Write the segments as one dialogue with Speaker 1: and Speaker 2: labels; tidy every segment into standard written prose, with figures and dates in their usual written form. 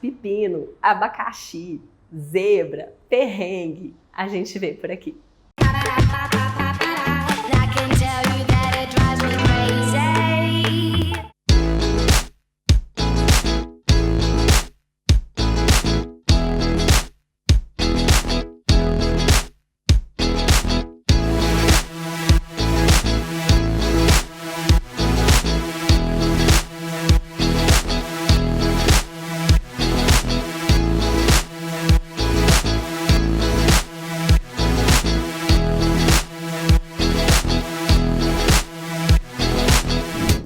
Speaker 1: pepino, abacaxi, zebra, perrengue, a gente vê por aqui.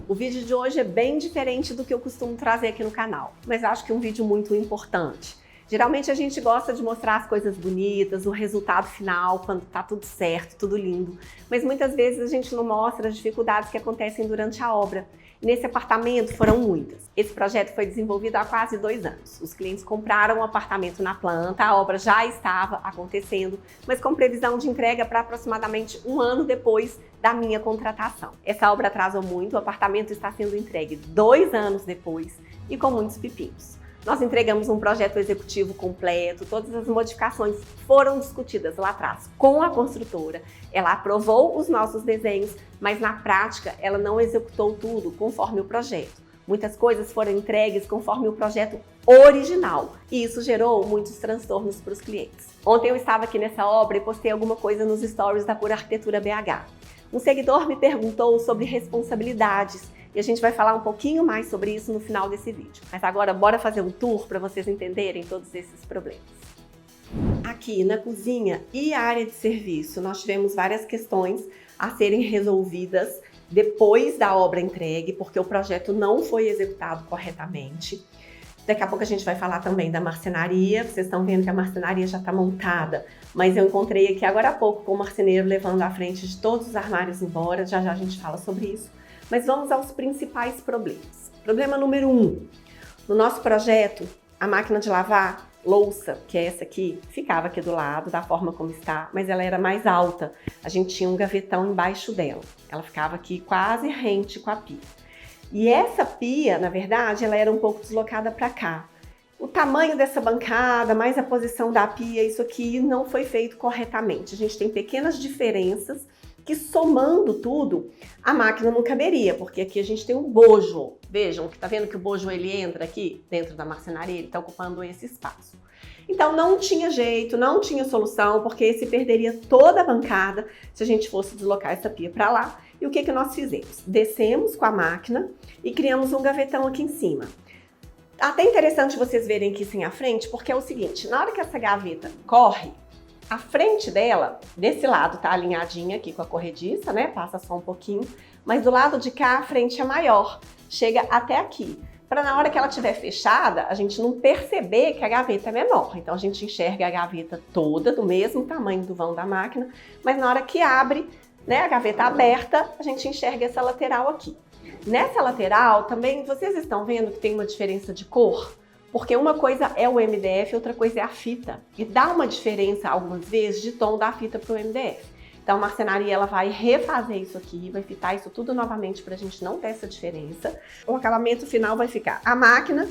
Speaker 1: O vídeo de hoje é bem diferente do que eu costumo trazer aqui no canal, mas acho que é um vídeo muito importante. Geralmente a gente gosta de mostrar as coisas bonitas, o resultado final, quando tá tudo certo, tudo lindo, mas muitas vezes a gente não mostra as dificuldades que acontecem durante a obra. Nesse apartamento foram muitas. Esse projeto foi desenvolvido há quase 2 anos. Os clientes compraram um apartamento na planta, a obra já estava acontecendo, mas com previsão de entrega para aproximadamente 1 ano depois da minha contratação. Essa obra atrasou muito, o apartamento está sendo entregue 2 anos depois e com muitos pepinos. Nós entregamos um projeto executivo completo, todas as modificações foram discutidas lá atrás com a construtora. Ela aprovou os nossos desenhos, mas na prática ela não executou tudo conforme o projeto. Muitas coisas foram entregues conforme o projeto original e isso gerou muitos transtornos para os clientes. Ontem eu estava aqui nessa obra e postei alguma coisa nos stories da Pura Arquitetura BH. Um seguidor me perguntou sobre responsabilidades e a gente vai falar um pouquinho mais sobre isso no final desse vídeo. Mas agora bora fazer um tour para vocês entenderem todos esses problemas. Aqui na cozinha e área de serviço nós tivemos várias questões a serem resolvidas depois da obra entregue, porque o projeto não foi executado corretamente. Daqui a pouco a gente vai falar também da marcenaria. Vocês estão vendo que a marcenaria já está montada, mas eu encontrei aqui agora há pouco com o marceneiro levando à frente de todos os armários embora. Já já a gente fala sobre isso. Mas vamos aos principais problemas. Problema número 1. No nosso projeto, a máquina de lavar louça, que é essa aqui, ficava aqui do lado, da forma como está, mas ela era mais alta. A gente tinha um gavetão embaixo dela. Ela ficava aqui quase rente com a pia. E essa pia, na verdade, ela era um pouco deslocada para cá. O tamanho dessa bancada, mais a posição da pia, isso aqui não foi feito corretamente. A gente tem pequenas diferenças que, somando tudo, a máquina não caberia, porque aqui a gente tem um bojo. Vejam, que tá vendo que o bojo ele entra aqui dentro da marcenaria, ele tá ocupando esse espaço. Então não tinha jeito, não tinha solução, porque esse perderia toda a bancada se a gente fosse deslocar essa pia para lá. E o que nós fizemos? Descemos com a máquina e criamos um gavetão aqui em cima. Até interessante vocês verem aqui sim a frente, porque é o seguinte, na hora que essa gaveta corre, a frente dela, desse lado tá alinhadinha aqui com a corrediça, né? Passa só um pouquinho, mas do lado de cá a frente é maior, chega até aqui. Para na hora que ela estiver fechada, a gente não perceber que a gaveta é menor. Então a gente enxerga a gaveta toda do mesmo tamanho do vão da máquina, mas na hora que abre, né, a gaveta aberta, a gente enxerga essa lateral aqui. Nessa lateral também, vocês estão vendo que tem uma diferença de cor? Porque uma coisa é o MDF, outra coisa é a fita. E dá uma diferença, algumas vezes, de tom da fita para o MDF. Então a marcenaria ela vai refazer isso aqui, vai fitar isso tudo novamente para a gente não ter essa diferença. O acabamento final vai ficar a máquina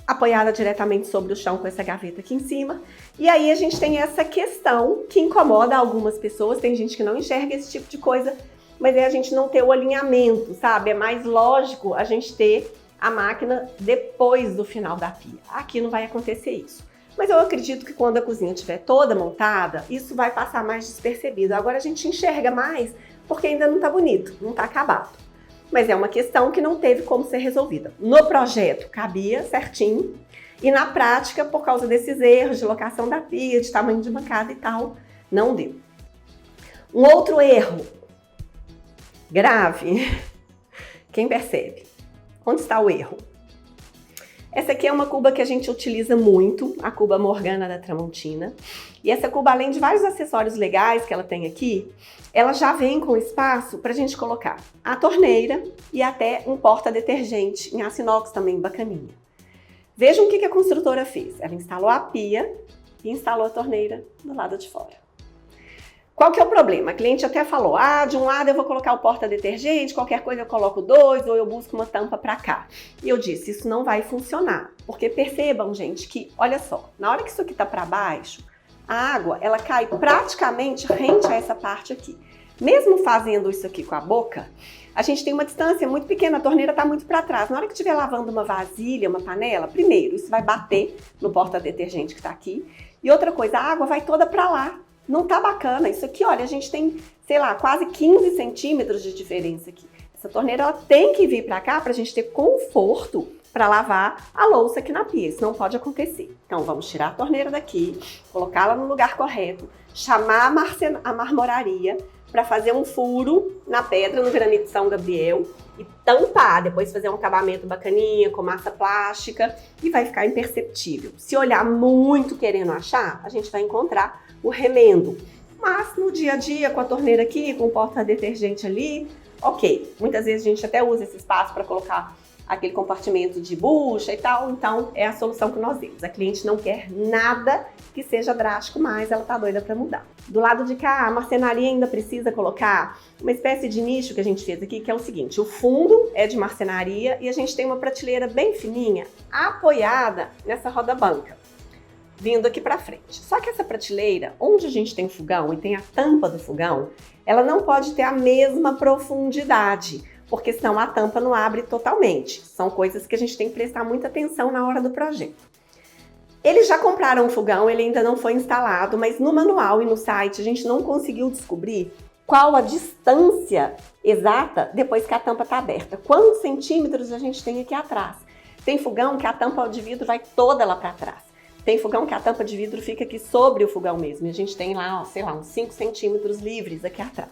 Speaker 1: apoiada diretamente sobre o chão com essa gaveta aqui em cima. E aí a gente tem essa questão que incomoda algumas pessoas, tem gente que não enxerga esse tipo de coisa, mas é a gente não ter o alinhamento, sabe? É mais lógico a gente ter a máquina depois do final da pia. Aqui não vai acontecer isso. Mas eu acredito que quando a cozinha estiver toda montada, isso vai passar mais despercebido. Agora a gente enxerga mais porque ainda não está bonito, não está acabado. Mas é uma questão que não teve como ser resolvida. No projeto cabia certinho e na prática, por causa desses erros de locação da pia, de tamanho de bancada e tal, não deu. Um outro erro grave, quem percebe? Onde está o erro? Essa aqui é uma cuba que a gente utiliza muito, a cuba Morgana da Tramontina. E essa cuba, além de vários acessórios legais que ela tem aqui, ela já vem com espaço para a gente colocar a torneira e até um porta-detergente em aço inox também, bacaninha. Vejam o que a construtora fez. Ela instalou a pia e instalou a torneira do lado de fora. Qual que é o problema? A cliente até falou, de um lado eu vou colocar o porta-detergente, qualquer coisa eu coloco 2, ou eu busco uma tampa para cá. E eu disse, isso não vai funcionar. Porque percebam, gente, que, olha só, na hora que isso aqui tá para baixo, a água, ela cai praticamente rente a essa parte aqui. Mesmo fazendo isso aqui com a boca, a gente tem uma distância muito pequena, a torneira está muito para trás. Na hora que estiver lavando uma vasilha, uma panela, primeiro, isso vai bater no porta-detergente que está aqui. E outra coisa, a água vai toda para lá. Não tá bacana. Isso aqui, olha, a gente tem, sei lá, quase 15 centímetros de diferença aqui. Essa torneira, ela tem que vir para cá para a gente ter conforto para lavar a louça aqui na pia. Isso não pode acontecer. Então, vamos tirar a torneira daqui, colocá-la no lugar correto, chamar a marmoraria para fazer um furo na pedra, no granito São Gabriel e tampar, depois fazer um acabamento bacaninha com massa plástica e vai ficar imperceptível. Se olhar muito querendo achar, a gente vai encontrar o remendo. Mas no dia a dia, com a torneira aqui, com o porta-detergente ali, ok. Muitas vezes a gente até usa esse espaço para colocar aquele compartimento de bucha e tal, então é a solução que nós demos. A cliente não quer nada que seja drástico, mas ela tá doida para mudar. Do lado de cá, a marcenaria ainda precisa colocar uma espécie de nicho que a gente fez aqui, que é o seguinte, o fundo é de marcenaria e a gente tem uma prateleira bem fininha, apoiada nessa roda-banca, vindo aqui para frente. Só que essa prateleira, onde a gente tem o fogão e tem a tampa do fogão, ela não pode ter a mesma profundidade, porque senão a tampa não abre totalmente. São coisas que a gente tem que prestar muita atenção na hora do projeto. Eles já compraram o fogão, ele ainda não foi instalado, mas no manual e no site a gente não conseguiu descobrir qual a distância exata depois que a tampa está aberta. Quantos centímetros a gente tem aqui atrás? Tem fogão que a tampa de vidro vai toda lá para trás. Tem fogão que a tampa de vidro fica aqui sobre o fogão mesmo. E a gente tem lá, sei lá, uns 5 centímetros livres aqui atrás.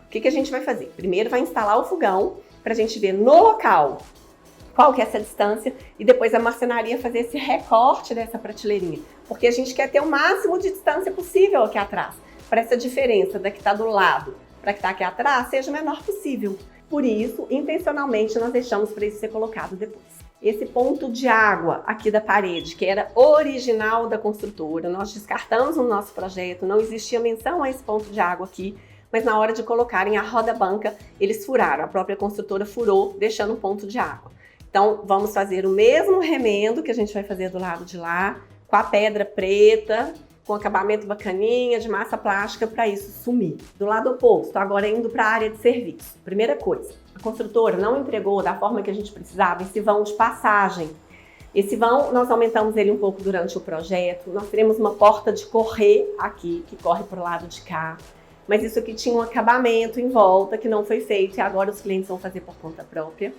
Speaker 1: O que a gente vai fazer? Primeiro vai instalar o fogão para a gente ver no local qual que é essa distância e depois a marcenaria fazer esse recorte dessa prateleirinha. Porque a gente quer ter o máximo de distância possível aqui atrás. Para essa diferença da que está do lado para que está aqui atrás seja o menor possível. Por isso, intencionalmente, nós deixamos para isso ser colocado depois. Esse ponto de água aqui da parede, que era original da construtora, nós descartamos no nosso projeto, não existia menção a esse ponto de água aqui, mas na hora de colocarem a roda-banca, eles furaram, a própria construtora furou, deixando um ponto de água. Então, vamos fazer o mesmo remendo que a gente vai fazer do lado de lá, com a pedra preta, com acabamento bacaninha, de massa plástica, para isso sumir. Do lado oposto, agora indo para a área de serviço. Primeira coisa, a construtora não entregou da forma que a gente precisava esse vão de passagem. Esse vão, nós aumentamos ele um pouco durante o projeto, nós teremos uma porta de correr aqui, que corre para o lado de cá. Mas isso aqui tinha um acabamento em volta que não foi feito e agora os clientes vão fazer por conta própria.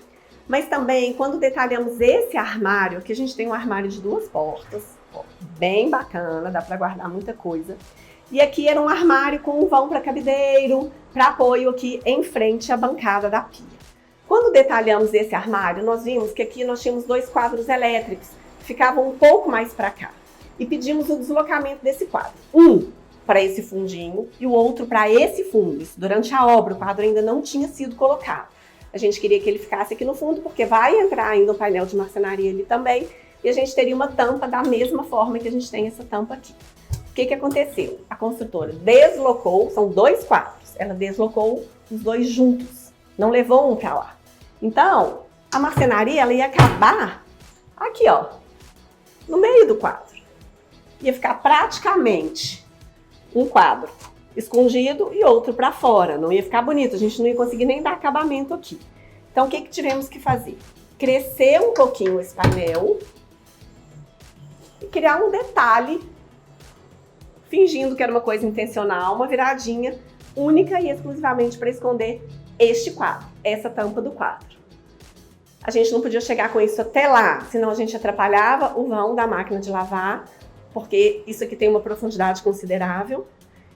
Speaker 1: Mas também, quando detalhamos esse armário, aqui a gente tem um armário de 2 portas, ó, bem bacana, dá para guardar muita coisa. E aqui era um armário com um vão para cabideiro, para apoio aqui em frente à bancada da pia. Quando detalhamos esse armário, nós vimos que aqui nós tínhamos 2 quadros elétricos, que ficavam um pouco mais para cá. E pedimos o deslocamento desse quadro. Um para esse fundinho e o outro para esse fundo. Isso durante a obra, o quadro ainda não tinha sido colocado. A gente queria que ele ficasse aqui no fundo, porque vai entrar ainda um painel de marcenaria ali também, e a gente teria uma tampa da mesma forma que a gente tem essa tampa aqui. O que aconteceu? A construtora deslocou, são 2 quadros, ela deslocou os 2 juntos, não levou um para lá. Então, a marcenaria ela ia acabar aqui, ó, no meio do quadro. Ia ficar praticamente um quadro escondido e outro para fora. Não ia ficar bonito, a gente não ia conseguir nem dar acabamento aqui. Então, o que tivemos que fazer? Crescer um pouquinho esse painel e criar um detalhe, fingindo que era uma coisa intencional, uma viradinha única e exclusivamente para esconder este quadro, essa tampa do quadro. A gente não podia chegar com isso até lá, senão a gente atrapalhava o vão da máquina de lavar, porque isso aqui tem uma profundidade considerável.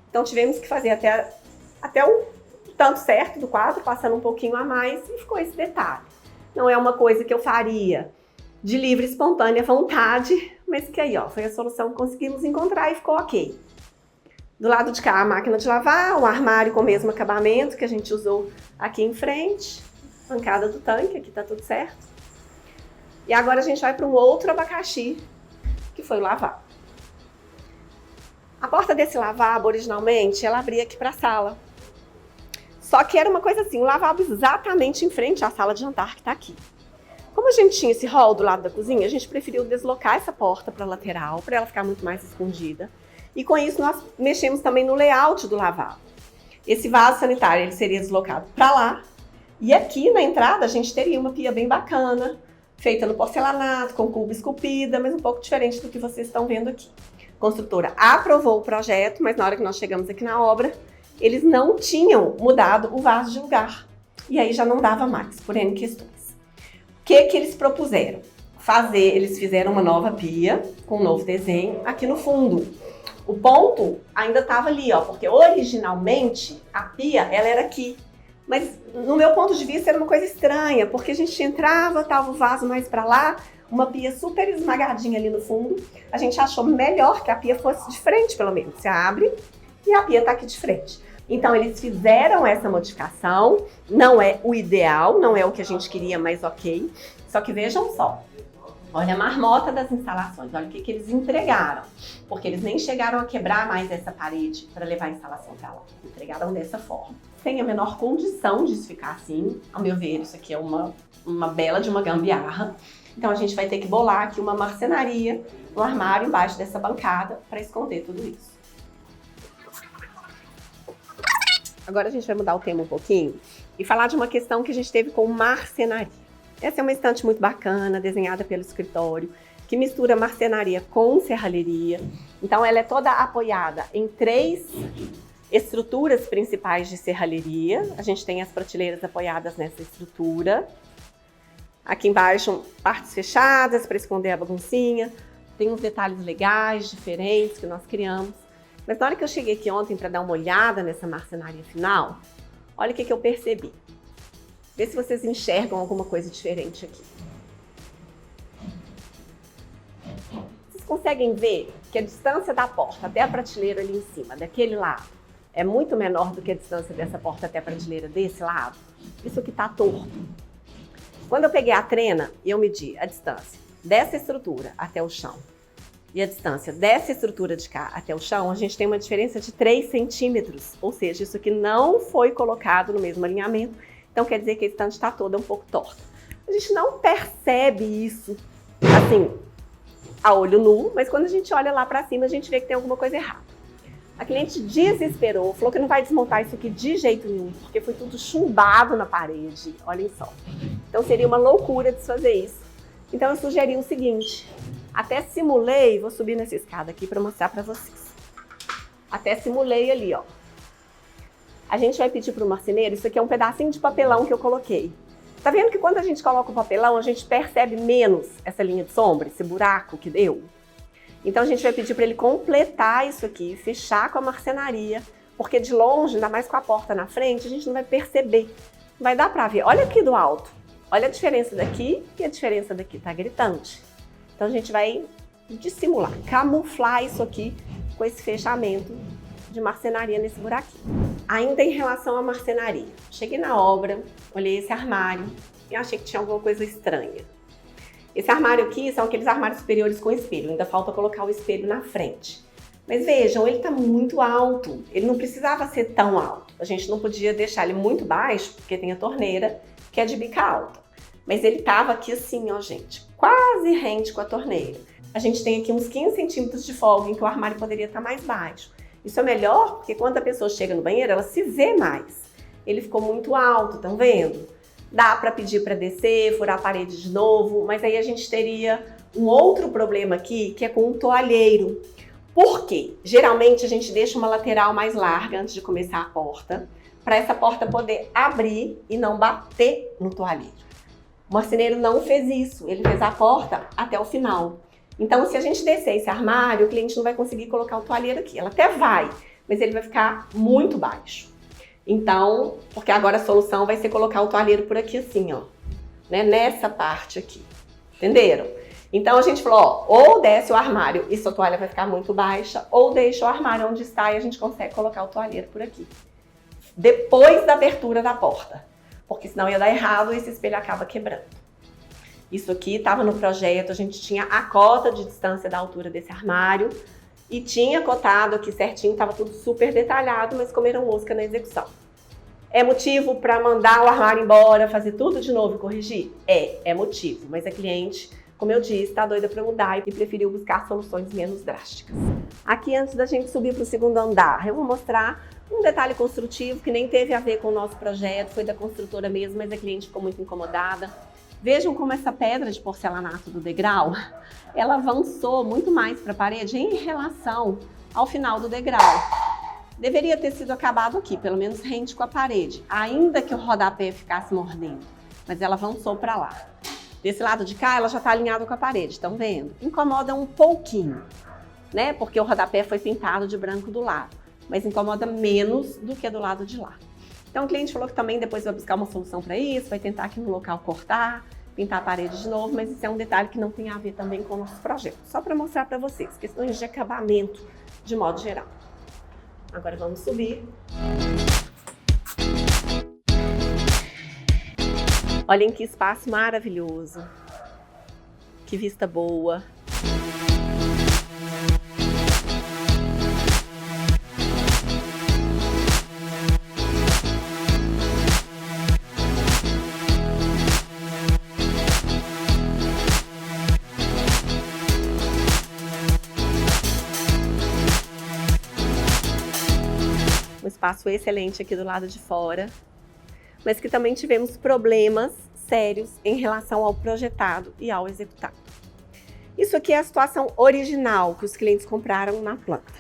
Speaker 1: Então tivemos que fazer até o tanto certo do quadro, passando um pouquinho a mais e ficou esse detalhe. Não é uma coisa que eu faria de livre, espontânea vontade, mas que aí ó, foi a solução que conseguimos encontrar e ficou ok. Do lado de cá a máquina de lavar, o armário com o mesmo acabamento que a gente usou aqui em frente, bancada do tanque, aqui tá tudo certo. E agora a gente vai para um outro abacaxi, que foi o lavabo. A porta desse lavabo, originalmente, ela abria aqui para a sala. Só que era uma coisa assim, um lavabo exatamente em frente à sala de jantar que está aqui. Como a gente tinha esse hall do lado da cozinha, a gente preferiu deslocar essa porta para a lateral, para ela ficar muito mais escondida. E com isso nós mexemos também no layout do lavabo. Esse vaso sanitário ele seria deslocado para lá. E aqui na entrada a gente teria uma pia bem bacana, feita no porcelanato, com cuba esculpida, mas um pouco diferente do que vocês estão vendo aqui. A construtora aprovou o projeto, mas na hora que nós chegamos aqui na obra, eles não tinham mudado o vaso de lugar. E aí já não dava mais, por N questões. O que eles propuseram? Eles fizeram uma nova pia, com um novo desenho, aqui no fundo. O ponto ainda estava ali, ó, porque originalmente a pia ela era aqui. Mas no meu ponto de vista era uma coisa estranha, porque a gente entrava, tava o vaso mais para lá, uma pia super esmagadinha ali no fundo. A gente achou melhor que a pia fosse de frente, pelo menos. Você abre e a pia tá aqui de frente. Então eles fizeram essa modificação, não é o ideal, não é o que a gente queria, mas ok. Só que vejam só, olha a marmota das instalações, olha o que eles entregaram. Porque eles nem chegaram a quebrar mais essa parede para levar a instalação para lá. Entregaram dessa forma. Sem a menor condição de isso ficar assim. Ao meu ver, isso aqui é uma bela de uma gambiarra. Então a gente vai ter que bolar aqui uma marcenaria no armário embaixo dessa bancada para esconder tudo isso. Agora a gente vai mudar o tema um pouquinho e falar de uma questão que a gente teve com marcenaria. Essa é uma estante muito bacana, desenhada pelo escritório, que mistura marcenaria com serralheria. Então ela é toda apoiada em 3 estruturas principais de serralheria. A gente tem as prateleiras apoiadas nessa estrutura. Aqui embaixo, partes fechadas para esconder a baguncinha. Tem uns detalhes legais, diferentes que nós criamos. Mas na hora que eu cheguei aqui ontem para dar uma olhada nessa marcenaria final, olha o que eu percebi. Vê se vocês enxergam alguma coisa diferente aqui. Vocês conseguem ver que a distância da porta até a prateleira ali em cima, daquele lado, é muito menor do que a distância dessa porta até a prateleira desse lado? Isso aqui está torto. Quando eu peguei a trena, eu medi a distância dessa estrutura até o chão e a distância dessa estrutura de cá até o chão, a gente tem uma diferença de 3 centímetros. Ou seja, isso aqui não foi colocado no mesmo alinhamento. Então quer dizer que a estante está toda um pouco torta. A gente não percebe isso, assim, a olho nu, mas quando a gente olha lá para cima, a gente vê que tem alguma coisa errada. A cliente desesperou, falou que não vai desmontar isso aqui de jeito nenhum, porque foi tudo chumbado na parede, olhem só. Então seria uma loucura desfazer isso. Então eu sugeri o seguinte, até simulei, vou subir nessa escada aqui para mostrar para vocês. Até simulei ali, ó. A gente vai pedir para o marceneiro, isso aqui é um pedacinho de papelão que eu coloquei. Tá vendo que quando a gente coloca o papelão, a gente percebe menos essa linha de sombra, esse buraco que deu? Então a gente vai pedir para ele completar isso aqui, fechar com a marcenaria, porque de longe, ainda mais com a porta na frente, a gente não vai perceber. Não vai dar para ver. Olha aqui do alto. Olha a diferença daqui e a diferença daqui, tá gritante. Então a gente vai dissimular, camuflar isso aqui com esse fechamento de marcenaria nesse buraquinho. Ainda em relação à marcenaria, cheguei na obra, olhei esse armário e achei que tinha alguma coisa estranha. Esse armário aqui são aqueles armários superiores com espelho, ainda falta colocar o espelho na frente. Mas vejam, ele está muito alto, ele não precisava ser tão alto. A gente não podia deixar ele muito baixo, porque tem a torneira, que é de bica alta. Mas ele estava aqui assim, ó gente, quase rente com a torneira. A gente tem aqui uns 15 centímetros de folga em que o armário poderia estar mais baixo. Isso é melhor porque quando a pessoa chega no banheiro, ela se vê mais. Ele ficou muito alto, estão vendo? Dá para pedir para descer, furar a parede de novo, mas aí a gente teria um outro problema aqui, que é com o toalheiro. Por quê? Geralmente a gente deixa uma lateral mais larga antes de começar a porta, para essa porta poder abrir e não bater no toalheiro. O marceneiro não fez isso, ele fez a porta até o final. Então, se a gente descer esse armário, o cliente não vai conseguir colocar o toalheiro aqui. Ela até vai, mas ele vai ficar muito baixo. Então, porque agora a solução vai ser colocar o toalheiro por aqui assim, ó. Né? Nessa parte aqui. Entenderam? Então, a gente falou, ó, ou desce o armário e sua toalha vai ficar muito baixa, ou deixa o armário onde está e a gente consegue colocar o toalheiro por aqui. Depois da abertura da porta. Porque senão ia dar errado e esse espelho acaba quebrando. Isso aqui estava no projeto, a gente tinha a cota de distância da altura desse armário E tinha cotado aqui certinho, estava tudo super detalhado, mas comeram mosca na execução. É motivo para mandar o armário embora, fazer tudo de novo e corrigir? É motivo, mas a cliente, como eu disse, está doida para mudar e preferiu buscar soluções menos drásticas. Aqui, antes da gente subir para o segundo andar, eu vou mostrar um detalhe construtivo que nem teve a ver com o nosso projeto, foi da construtora mesmo, mas a cliente ficou muito incomodada. Vejam como essa pedra de porcelanato do degrau, ela avançou muito mais para a parede em relação ao final do degrau. Deveria ter sido acabado aqui, pelo menos rente com a parede, ainda que o rodapé ficasse mordendo, mas ela avançou para lá. Desse lado de cá, ela já está alinhada com a parede, estão vendo? Incomoda um pouquinho, né? Porque o rodapé foi pintado de branco do lado, mas incomoda menos do que do lado de lá. Então o cliente falou que também depois vai buscar uma solução para isso, vai tentar aqui no local cortar, pintar a parede de novo, mas isso é um detalhe que não tem a ver também com o nosso projeto. Só para mostrar para vocês, questões de acabamento de modo geral. Agora vamos subir. Olhem que espaço maravilhoso, que vista boa. Um espaço excelente aqui do lado de fora, mas que também tivemos problemas sérios em relação ao projetado e ao executado. Isso aqui é a situação original que os clientes compraram na planta.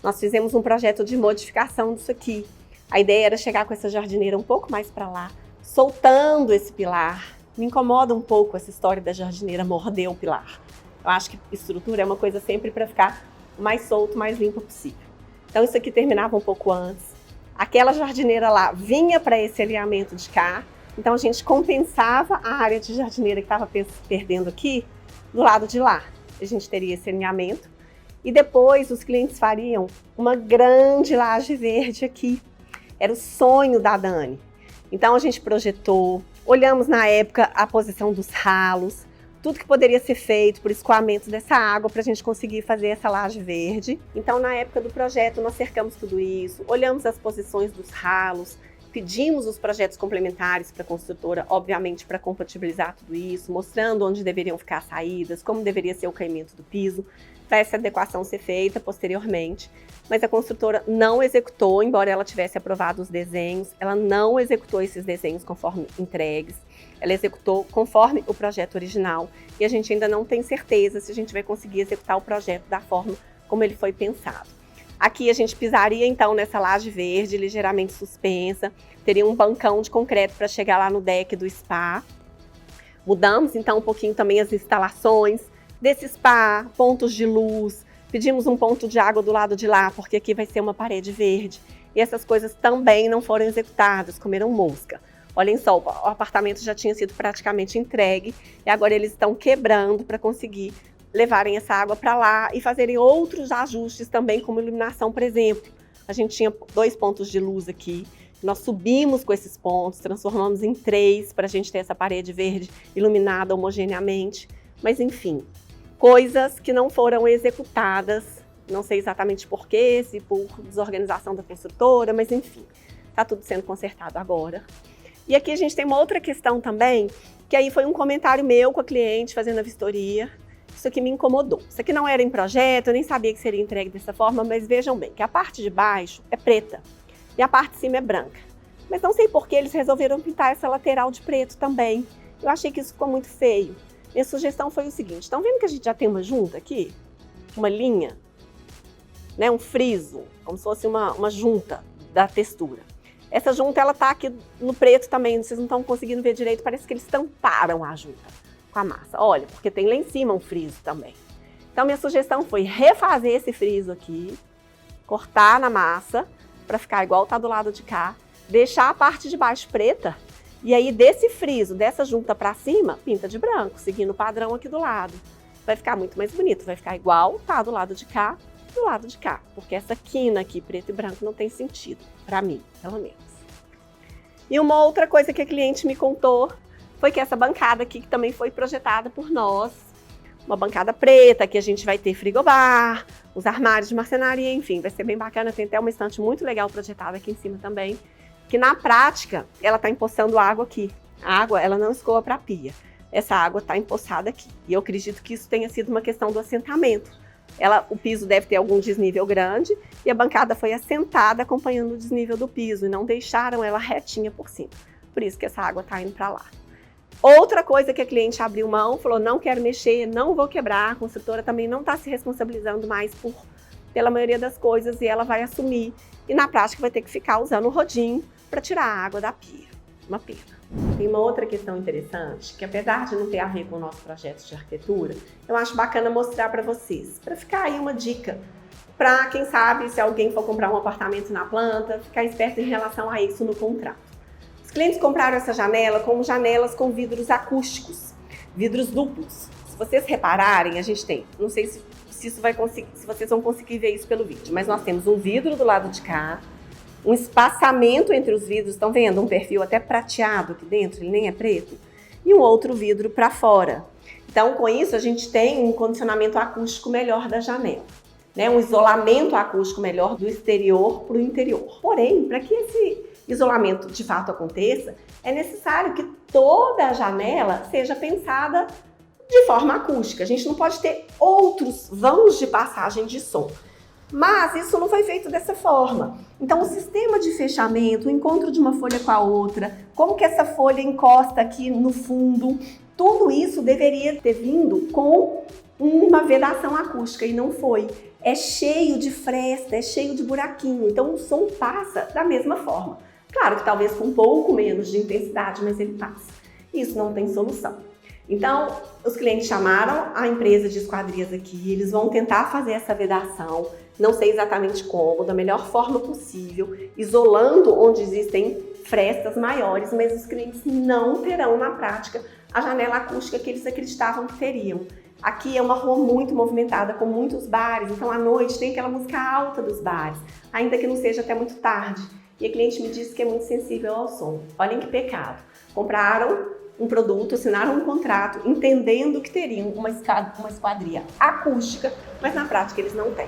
Speaker 1: Nós fizemos um projeto de modificação disso aqui. A ideia era chegar com essa jardineira um pouco mais para lá, soltando esse pilar. Me incomoda um pouco essa história da jardineira morder o pilar. Eu acho que estrutura é uma coisa sempre para ficar o mais solto, mais limpo possível. Então isso aqui terminava um pouco antes. Aquela jardineira lá vinha para esse alinhamento de cá. Então a gente compensava a área de jardineira que estava perdendo aqui do lado de lá. A gente teria esse alinhamento. E depois os clientes fariam uma grande laje verde aqui. Era o sonho da Dani. Então a gente projetou, olhamos na época a posição dos ralos, tudo que poderia ser feito por escoamento dessa água para a gente conseguir fazer essa laje verde. Então, na época do projeto, nós cercamos tudo isso, olhamos as posições dos ralos, pedimos os projetos complementares para a construtora, obviamente, para compatibilizar tudo isso, mostrando onde deveriam ficar as saídas, como deveria ser o caimento do piso, para essa adequação ser feita posteriormente. Mas a construtora não executou, embora ela tivesse aprovado os desenhos, ela não executou esses desenhos conforme entregues. Ela executou conforme o projeto original e a gente ainda não tem certeza se a gente vai conseguir executar o projeto da forma como ele foi pensado. Aqui a gente pisaria então nessa laje verde, ligeiramente suspensa, teria um bancão de concreto para chegar lá no deck do spa. Mudamos então um pouquinho também as instalações desse spa, pontos de luz, pedimos um ponto de água do lado de lá, porque aqui vai ser uma parede verde. E essas coisas também não foram executadas, comeram mosca. Olhem só, o apartamento já tinha sido praticamente entregue e agora eles estão quebrando para conseguir levarem essa água para lá e fazerem outros ajustes também, como iluminação, por exemplo. A gente tinha 2 pontos de luz aqui, nós subimos com esses pontos, transformamos em 3 para a gente ter essa parede verde iluminada homogeneamente. Mas enfim, coisas que não foram executadas, não sei exatamente por quê, se por desorganização da construtora, mas enfim, está tudo sendo consertado agora. E aqui a gente tem uma outra questão também, que aí foi um comentário meu com a cliente fazendo a vistoria. Isso aqui me incomodou. Isso aqui não era em projeto, eu nem sabia que seria entregue dessa forma, mas vejam bem, que a parte de baixo é preta e a parte de cima é branca. Mas não sei por que eles resolveram pintar essa lateral de preto também. Eu achei que isso ficou muito feio. Minha sugestão foi o seguinte, estão vendo que a gente já tem uma junta aqui? Uma linha, né? Um friso, como se fosse uma junta da textura. Essa junta, ela tá aqui no preto também, vocês não estão conseguindo ver direito, parece que eles tamparam a junta com a massa. Olha, porque tem lá em cima um friso também. Então, minha sugestão foi refazer esse friso aqui, cortar na massa, para ficar igual tá do lado de cá, deixar a parte de baixo preta, e aí desse friso, dessa junta para cima, pinta de branco, seguindo o padrão aqui do lado. Vai ficar muito mais bonito, vai ficar igual tá do lado de cá, do lado de cá, porque essa quina aqui, preto e branco, não tem sentido, para mim, pelo menos. E uma outra coisa que a cliente me contou foi que essa bancada aqui, que também foi projetada por nós, uma bancada preta, aqui a gente vai ter frigobar, os armários de marcenaria, enfim, vai ser bem bacana. Tem até uma estante muito legal projetada aqui em cima também, que na prática, ela está empoçando água aqui. A água, ela não escoa para a pia. Essa água está empoçada aqui. E eu acredito que isso tenha sido uma questão do assentamento. O piso deve ter algum desnível grande e a bancada foi assentada acompanhando o desnível do piso e não deixaram ela retinha por cima. Por isso que essa água está indo para lá. Outra coisa que a cliente abriu mão, falou, não quero mexer, não vou quebrar. A construtora também não está se responsabilizando mais pela maioria das coisas e ela vai assumir. E na prática vai ter que ficar usando o rodinho para tirar a água da pia. Uma pena. Tem uma outra questão interessante, que apesar de não ter a ver com o nosso projeto de arquitetura, eu acho bacana mostrar para vocês, para ficar aí uma dica, para quem sabe, se alguém for comprar um apartamento na planta, ficar esperto em relação a isso no contrato. Os clientes compraram essa janela como janelas com vidros acústicos, vidros duplos. Se vocês repararem, a gente tem, não sei se vocês vão conseguir ver isso pelo vídeo, mas nós temos um vidro do lado de cá, um espaçamento entre os vidros, estão vendo? Um perfil até prateado aqui dentro, ele nem é preto, e um outro vidro para fora. Então, com isso, a gente tem um condicionamento acústico melhor da janela, né? Um isolamento acústico melhor do exterior para o interior. Porém, para que esse isolamento de fato aconteça, é necessário que toda a janela seja pensada de forma acústica. A gente não pode ter outros vãos de passagem de som. Mas isso não foi feito dessa forma. Então o sistema de fechamento, o encontro de uma folha com a outra, como que essa folha encosta aqui no fundo, tudo isso deveria ter vindo com uma vedação acústica e não foi. É cheio de fresta, é cheio de buraquinho, então o som passa da mesma forma. Claro que talvez com um pouco menos de intensidade, mas ele passa. Isso não tem solução. Então, os clientes chamaram a empresa de esquadrias aqui, eles vão tentar fazer essa vedação, não sei exatamente como, da melhor forma possível, isolando onde existem frestas maiores, mas os clientes não terão na prática a janela acústica que eles acreditavam que teriam. Aqui é uma rua muito movimentada, com muitos bares, então à noite tem aquela música alta dos bares, ainda que não seja até muito tarde. E a cliente me disse que é muito sensível ao som. Olhem que pecado. Compraram um produto, assinaram um contrato, entendendo que teriam uma esquadria acústica, mas na prática eles não têm.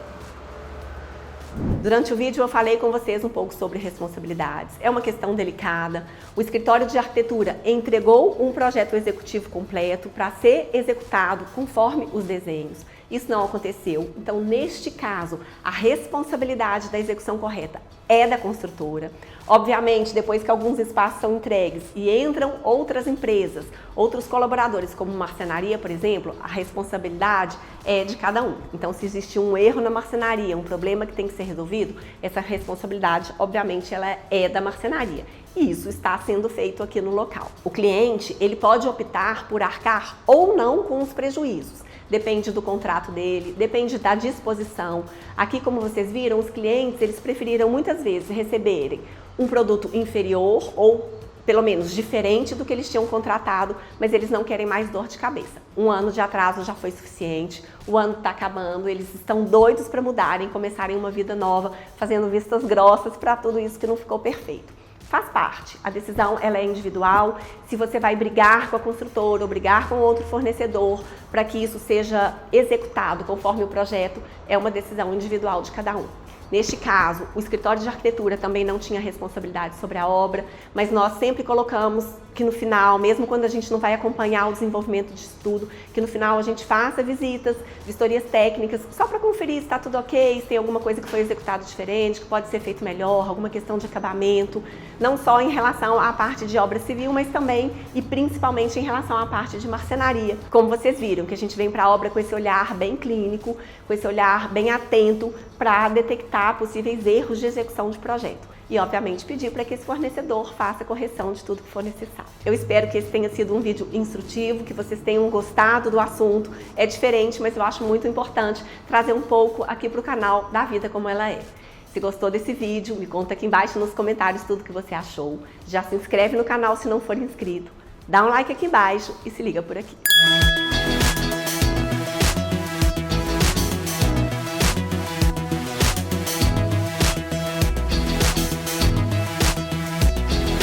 Speaker 1: Durante o vídeo eu falei com vocês um pouco sobre responsabilidades. É uma questão delicada. O escritório de arquitetura entregou um projeto executivo completo para ser executado conforme os desenhos. Isso não aconteceu. Então, neste caso, a responsabilidade da execução correta é da construtora. Obviamente, depois que alguns espaços são entregues e entram outras empresas, outros colaboradores, como marcenaria, por exemplo, a responsabilidade é de cada um. Então, se existe um erro na marcenaria, um problema que tem que ser resolvido, essa responsabilidade, obviamente, ela é da marcenaria. E isso está sendo feito aqui no local. O cliente, ele pode optar por arcar ou não com os prejuízos. Depende do contrato dele, depende da disposição. Aqui, como vocês viram, os clientes, eles preferiram muitas vezes receberem um produto inferior ou pelo menos diferente do que eles tinham contratado, mas eles não querem mais dor de cabeça. Um ano de atraso já foi suficiente, o ano está acabando, eles estão doidos para mudarem, começarem uma vida nova, fazendo vistas grossas para tudo isso que não ficou perfeito. Faz parte, a decisão ela é individual, se você vai brigar com a construtora ou brigar com outro fornecedor para que isso seja executado conforme o projeto, é uma decisão individual de cada um. Neste caso, o escritório de arquitetura também não tinha responsabilidade sobre a obra, mas nós sempre colocamos que no final, mesmo quando a gente não vai acompanhar o desenvolvimento de estudo, que no final a gente faça visitas, vistorias técnicas, só para conferir se está tudo ok, se tem alguma coisa que foi executada diferente, que pode ser feito melhor, alguma questão de acabamento, não só em relação à parte de obra civil, mas também e principalmente em relação à parte de marcenaria. Como vocês viram, que a gente vem para a obra com esse olhar bem clínico, com esse olhar bem atento para detectar possíveis erros de execução de projeto. E, obviamente, pedir para que esse fornecedor faça a correção de tudo que for necessário. Eu espero que esse tenha sido um vídeo instrutivo, que vocês tenham gostado do assunto. É diferente, mas eu acho muito importante trazer um pouco aqui para o canal da vida como ela é. Se gostou desse vídeo, me conta aqui embaixo nos comentários tudo que você achou. Já se inscreve no canal se não for inscrito. Dá um like aqui embaixo e se liga por aqui.